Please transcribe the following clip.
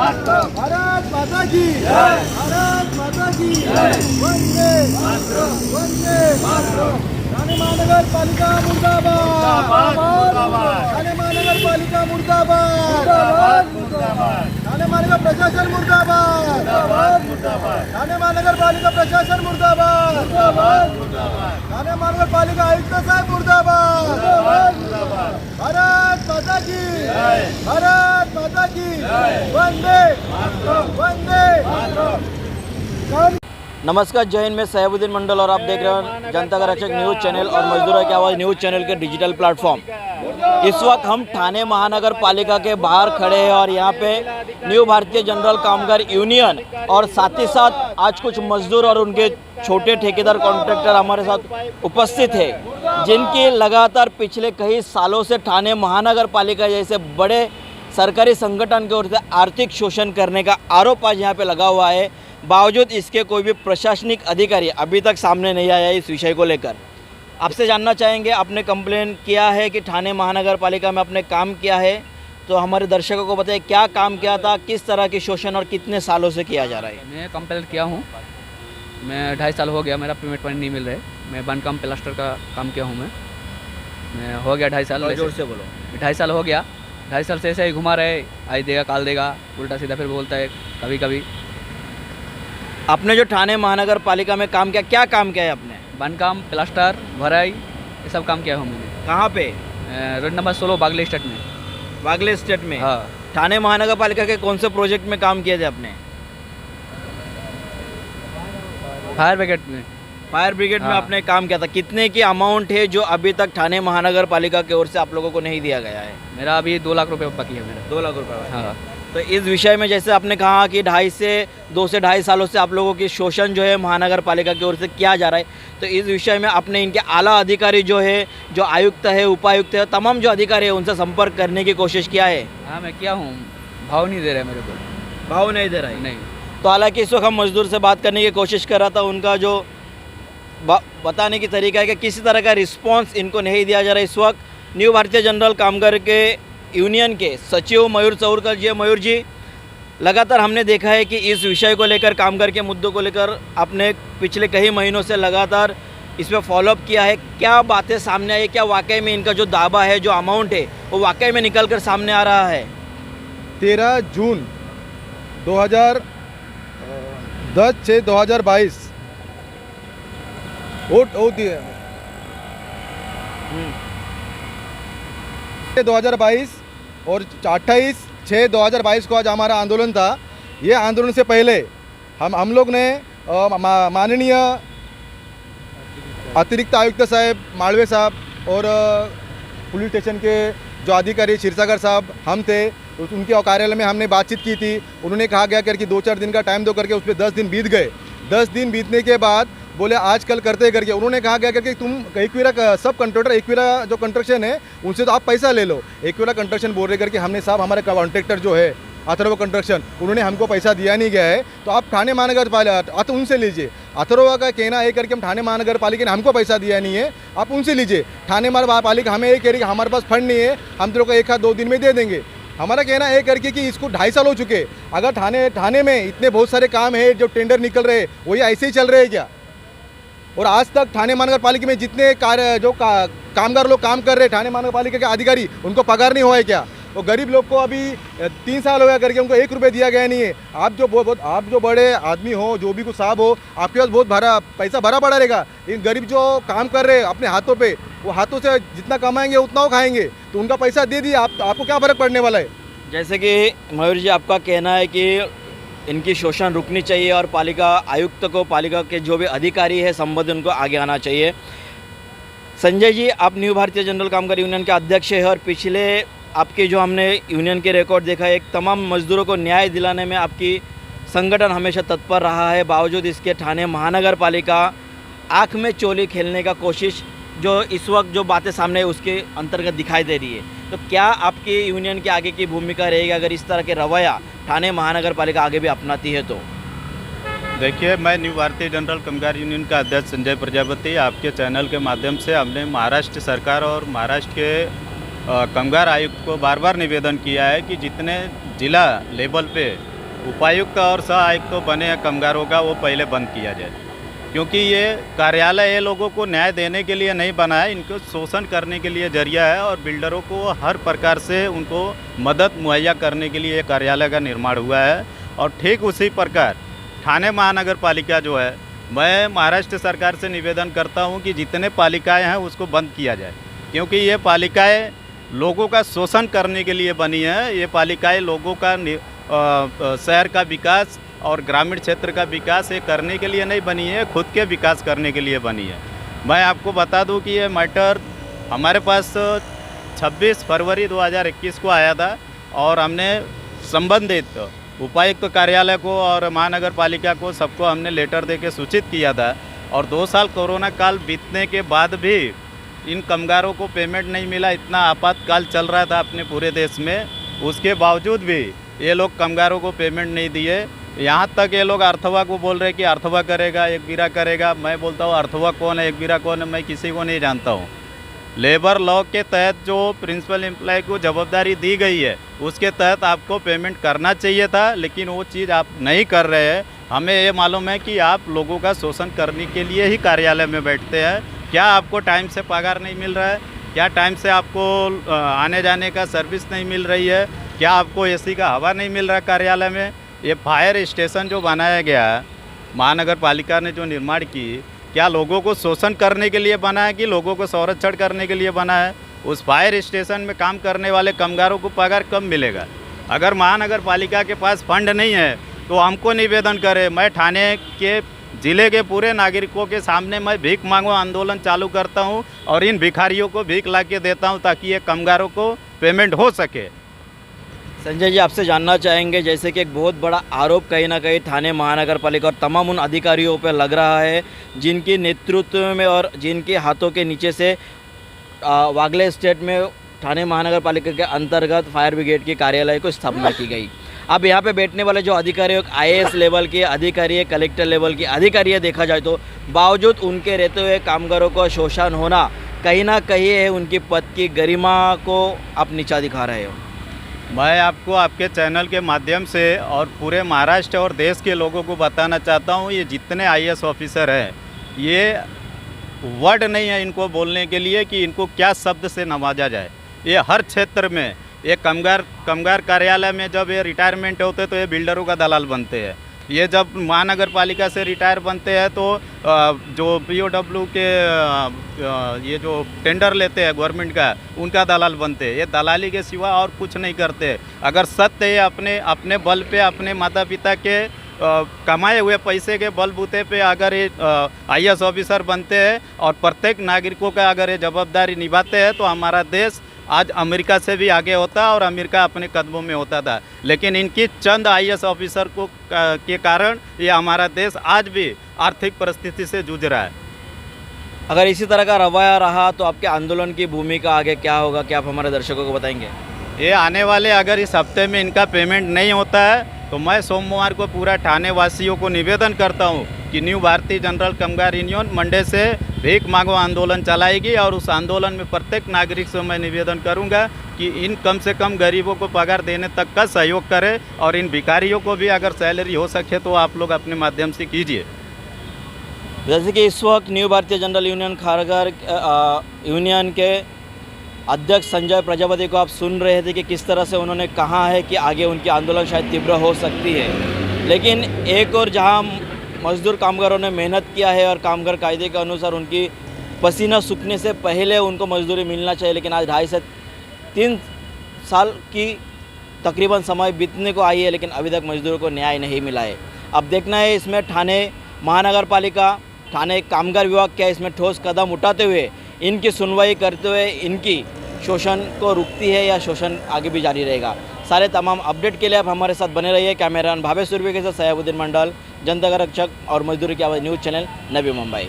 भारत माता की भारत माता की वंदे वंदे ठाणे महानगर पालिका मुर्दाबाद ठाणे महानगर पालिका मुर्दाबाद ठाणे महानगर प्रशासन मुर्दाबाद ठाणे महानगर पालिका प्रशासन मुर्दाबाद ठाणे महानगर पालिका आयुक्त साहेब मुर्दाबाद भारत माता की वंदे वंदे नमस्कार, जय हिंद। मैं सैबुद्दीन मंडल और आप देख रहे हैं जनता का रक्षक न्यूज़ चैनल और मजदूरों की आवाज़ न्यूज़ चैनल के डिजिटल प्लेटफॉर्म। इस वक्त हम ठाणे महानगर पालिका के बाहर खड़े हैं और यहाँ पे न्यू भारतीय जनरल कामगार यूनियन और साथ ही साथ आज कुछ मजदूर और उनके छोटे ठेकेदार कॉन्ट्रैक्टर हमारे साथ उपस्थित है, जिनकी लगातार पिछले कई सालों से ठाणे महानगर पालिका जैसे बड़े सरकारी संगठन की ओर से आर्थिक शोषण करने का आरोप आज यहाँ पे लगा हुआ है। बावजूद इसके कोई भी प्रशासनिक अधिकारी अभी तक सामने नहीं आया इस विषय को लेकर। आपसे जानना चाहेंगे, आपने कंप्लेन किया है कि ठाणे महानगर पालिका में आपने काम किया है, तो हमारे दर्शकों को बताइए क्या काम किया था, किस तरह की शोषण और कितने सालों से किया जा रहा है। मैं कंप्लेन किया हूँ, मैं 2.5 साल हो गया, मेरा पेमेंट पानी नहीं मिल रहा है। मैं बांधकाम प्लास्टर का काम किया हूँ, मैं हो गया 2.5 साल। जोर से बोलो। 2.5 साल हो गया, 2.5 साल से ऐसे ही घुमा रहे, आज देगा काल देगा, उल्टा सीधा फिर बोलता है कभी कभी। आपने जो ठाणे महानगर पालिका में काम किया, क्या काम किया है आपने? बांधकाम प्लास्टर भराई ये सब काम किया हूँ मैंने। कहाँ पे? रोड नंबर 16 बागले स्टेट में। बागले स्टेट में? हाँ। ठाणे महानगर पालिका के कौन से प्रोजेक्ट में काम किए थे आपने? फायर ब्रिगेड में। फायर ब्रिगेड में आपने काम किया था। कितने की अमाउंट है जो अभी तक ठाणे महानगर पालिका की ओर से आप लोगों को नहीं दिया गया है? मेरा अभी 2 लाख रुपये बाकी है मेरा। 2 लाख रुपये? हाँ। तो इस विषय में जैसे आपने कहा कि 2 से 2.5 सालों से आप लोगों की शोषण जो है महानगर पालिका की ओर से किया जा रहा है, तो इस विषय में आपने इनके आला अधिकारी जो है, जो आयुक्त है, उपायुक्त है, तमाम जो अधिकारी है उनसे संपर्क करने की कोशिश किया है? हाँ मैं किया हूँ, भाव नहीं दे रहे मेरे को। भाव नहीं दे रहा है? नहीं। तो हालांकि इस वक्त हम मजदूर से बात करने की कोशिश कर रहा था, उनका जो बताने की तरीका है कि किसी तरह का रिस्पॉन्स इनको नहीं दिया जा रहा है। इस वक्त न्यू भारतीय जनरल कामगार के यूनियन के सचिव मयूर चौरकर जी। मयूर जी, लगातार हमने देखा है कि इस विषय को लेकर, कामगार के मुद्दों को लेकर आपने पिछले कई महीनों से लगातार इस पर फॉलोअप किया है। क्या बातें सामने आई? क्या वाकई में इनका जो दावा है, जो अमाउंट है, वो वाकई में निकल कर सामने आ रहा है? 13 जून 2010/6/2022 वोट होती है 2022 और 28/6/2022 को आज हमारा आंदोलन था। ये आंदोलन से पहले हम लोग ने माननीय अतिरिक्त आयुक्त साहब मालवे साहब और पुलिस स्टेशन के जो अधिकारी क्षीरसागर साहब हम थे, उनके कार्यालय में हमने बातचीत की थी। उन्होंने कहा गया करके 2-4 दिन का टाइम दो करके, उस पर 10 दिन बीत गए। 10 दिन बीतने के बाद बोले आज कल करते करके उन्होंने कहा गया करके तुम एकवीरा सब कंट्रैक्टर, एकवीरा जो कंस्ट्रक्शन है उनसे तो आप पैसा ले लो। एकवीरा कंस्ट्रक्शन बोल रहे करके हमने साहब, हमारे कॉन्ट्रैक्टर जो है अथर्व कंस्ट्रक्शन, उन्होंने हमको पैसा दिया नहीं गया है, तो आप ठाणे महानगर पालिका तो उनसे लीजिए। अथर्व का कहना है करके हम ठाणे महानगर पालिका ने हमको पैसा दिया नहीं है, आप उनसे लीजिए। ठाणे महानगर पालिका हमें ये कह रही है हमारे पास फंड नहीं है, हम तेरे को 1-2 दिन में दे देंगे। हमारा कहना है करके कि इसको 2.5 साल हो चुके। अगर ठाणे में इतने बहुत सारे काम है जो टेंडर निकल रहे, वही ऐसे ही चल रहे हैं क्या? और आज तक ठाणे महानगर पालिका में जितने कामगार लोग काम कर रहे हैं, ठाणे महानगर पालिका के अधिकारी, उनको पगार नहीं हुआ है क्या? तो गरीब लोग को अभी 3 साल हो गया करके उनको 1 रुपये दिया गया नहीं है। आप जो बड़े आदमी हो, जो भी कुछ साहब हो, आपके पास बहुत पैसा भरा पड़ा रहेगा। इन गरीब जो काम कर रहे हैं अपने हाथों पे, वो हाथों से जितना कमाएंगे उतना वो खाएंगे, तो उनका पैसा दे दिए, आपको क्या फ़र्क पड़ने वाला है? जैसे कि मयूर जी, आपका कहना है कि इनकी शोषण रुकनी चाहिए और पालिका आयुक्त को, पालिका के जो भी अधिकारी है संबंधित, उनको आगे आना चाहिए। संजय जी, आप न्यू भारतीय जनरल कामगार यूनियन के अध्यक्ष हैं और पिछले आपके जो हमने यूनियन के रिकॉर्ड देखा है, एक तमाम मजदूरों को न्याय दिलाने में आपकी संगठन हमेशा तत्पर रहा है। बावजूद इसके ठाणे महानगर पालिका आँख में चोली खेलने का कोशिश जो इस वक्त जो बातें सामने है उसके अंतर्गत दिखाई दे रही है। तो क्या आपकी यूनियन की आगे की भूमिका रहेगी अगर इस तरह के रवैया ठाणे महानगर पालिका आगे भी अपनाती है? तो देखिए, मैं न्यू भारतीय जनरल कामगार यूनियन का अध्यक्ष संजय प्रजापति, आपके चैनल के माध्यम से हमने महाराष्ट्र सरकार और महाराष्ट्र के कामगार आयुक्त को बार बार निवेदन किया है कि जितने जिला लेवल पे उपायुक्त और सह आयुक्त बने हैं कामगारों का, वो पहले बंद किया जाए, क्योंकि ये कार्यालय ये लोगों को न्याय देने के लिए नहीं बना है, इनको शोषण करने के लिए जरिया है और बिल्डरों को हर प्रकार से उनको मदद मुहैया करने के लिए ये कार्यालय का निर्माण हुआ है। और ठीक उसी प्रकार ठाणे महानगर पालिका जो है, मैं महाराष्ट्र सरकार से निवेदन करता हूँ कि जितने पालिकाएँ हैं उसको बंद किया जाए, क्योंकि ये पालिकाएँ लोगों का शोषण करने के लिए बनी है। ये पालिकाएँ लोगों का शहर का विकास और ग्रामीण क्षेत्र का विकास ये करने के लिए नहीं बनी है, खुद के विकास करने के लिए बनी है। मैं आपको बता दूं कि ये मैटर हमारे पास 26 फरवरी 2021 को आया था और हमने संबंधित उपायुक्त कार्यालय को और महानगर पालिका को सबको हमने लेटर देके सूचित किया था। और 2 साल कोरोना काल बीतने के बाद भी इन कामगारों को पेमेंट नहीं मिला, इतना आपातकाल चल रहा था अपने पूरे देश में, उसके बावजूद भी ये लोग कामगारों को पेमेंट नहीं दिए। यहाँ तक ये लोग अर्थवा को बोल रहे कि अर्थवा करेगा, एक बीरा करेगा। मैं बोलता हूँ अर्थवा कौन है, एक बीरा कौन है, मैं किसी को नहीं जानता हूँ। लेबर लॉ के तहत जो प्रिंसिपल एम्प्लॉय को जवाबदारी दी गई है उसके तहत आपको पेमेंट करना चाहिए था, लेकिन वो चीज़ आप नहीं कर रहे हैं। हमें ये मालूम है कि आप लोगों का शोषण करने के लिए ही कार्यालय में बैठते हैं। क्या आपको टाइम से पगार नहीं मिल रहा है? क्या टाइम से आपको आने जाने का सर्विस नहीं मिल रही है? क्या आपको एसी का हवा नहीं मिल रहा कार्यालय में? ये फायर स्टेशन जो बनाया गया महानगर पालिका ने जो निर्माण की, क्या लोगों को शोषण करने के लिए बना है कि लोगों को संरक्षण करने के लिए बना है? उस फायर स्टेशन में काम करने वाले कामगारों को पगार कब मिलेगा? अगर महानगर पालिका के पास फंड नहीं है तो हमको निवेदन करें। मैं ठाणे के ज़िले के पूरे नागरिकों के सामने मैं भीख मांगो आंदोलन चालू करता हूं और इन भिखारियों को भीख ला के देता हूं ताकि ये कामगारों को पेमेंट हो सके। संजय जी, आपसे जानना चाहेंगे, जैसे कि एक बहुत बड़ा आरोप कहीं ना कहीं ठाणे महानगर पालिका और तमाम उन अधिकारियों पर लग रहा है जिनके नेतृत्व में और जिनके हाथों के नीचे से वागले स्टेट में ठाणे महानगर पालिका के अंतर्गत फायर ब्रिगेड के कार्यालय को स्थापना की गई। अब यहाँ पे बैठने वाले जो अधिकारी IAS लेवल के अधिकारी है, कलेक्टर लेवल के अधिकारी है, देखा जाए तो बावजूद उनके रहते हुए कामगारों को शोषण होना कहीं ना कहीं है उनकी पद की गरिमा को आप नीचा दिखा रहे हो। मैं आपको आपके चैनल के माध्यम से और पूरे महाराष्ट्र और देश के लोगों को बताना चाहता हूँ, ये जितने IAS ऑफिसर हैं, ये वर्ड नहीं है इनको बोलने के लिए कि इनको क्या शब्द से नवाजा जाए। ये हर क्षेत्र में, ये कामगार कार्यालय में जब ये रिटायरमेंट होते तो ये बिल्डरों का दलाल बनते हैं। ये जब महानगर पालिका से रिटायर बनते हैं तो जो POW के ये जो टेंडर लेते हैं गवर्नमेंट का, उनका दलाल बनते हैं। ये दलाली के सिवा और कुछ नहीं करते। अगर सत्य ये अपने बल पे, अपने माता पिता के कमाए हुए पैसे के बलबूते पे अगर ये IAS ऑफिसर बनते हैं और प्रत्येक नागरिकों का अगर ये जवाबदारी निभाते हैं तो हमारा देश आज अमेरिका से भी आगे होता और अमेरिका अपने कदमों में होता था। लेकिन इनकी चंद IAS ऑफिसर को के कारण ये हमारा देश आज भी आर्थिक परिस्थिति से जूझ रहा है। अगर इसी तरह का रवैया रहा तो आपके आंदोलन की भूमिका आगे क्या होगा, क्या आप हमारे दर्शकों को बताएंगे? ये आने वाले अगर इस हफ्ते में इनका पेमेंट नहीं होता है तो मैं सोमवार को पूरा ठाणे वासियों को निवेदन करता हूँ कि न्यू भारतीय जनरल कामगार यूनियन मंडे से भीख मांगो आंदोलन चलाएगी और उस आंदोलन में प्रत्येक नागरिक से मैं निवेदन करूंगा कि इन कम से कम गरीबों को पगार देने तक का सहयोग करें और इन भिखारियों को भी अगर सैलरी हो सके तो आप लोग अपने माध्यम से कीजिए। जैसे कि इस वक्त न्यू भारतीय जनरल यूनियन कामगार यूनियन के अध्यक्ष संजय प्रजापति को आप सुन रहे थे कि किस तरह से उन्होंने कहा है कि आगे उनकी आंदोलन शायद तीव्र हो सकती है। लेकिन एक और जहां मजदूर कामगारों ने मेहनत किया है और कामगार कायदे के अनुसार उनकी पसीना सूखने से पहले उनको मजदूरी मिलना चाहिए, लेकिन आज 2.5 से 3 साल की तकरीबन समय बीतने को आई है लेकिन अभी तक मजदूरों को न्याय नहीं मिला है। अब देखना है इसमें ठाणे महानगर पालिका, ठाणे कामगार विभाग क्या इसमें ठोस कदम उठाते हुए इनकी सुनवाई करते हुए इनकी शोषण को रुकती है या शोषण आगे भी जारी रहेगा। सारे तमाम अपडेट के लिए आप हमारे साथ बने रहिए। कैमरामैन भावेश सुरभि के साथ सयाबुद्दीन मंडल, जनता का रक्षक और मजदूर की आवाज़ न्यूज़ चैनल, नवी मुंबई।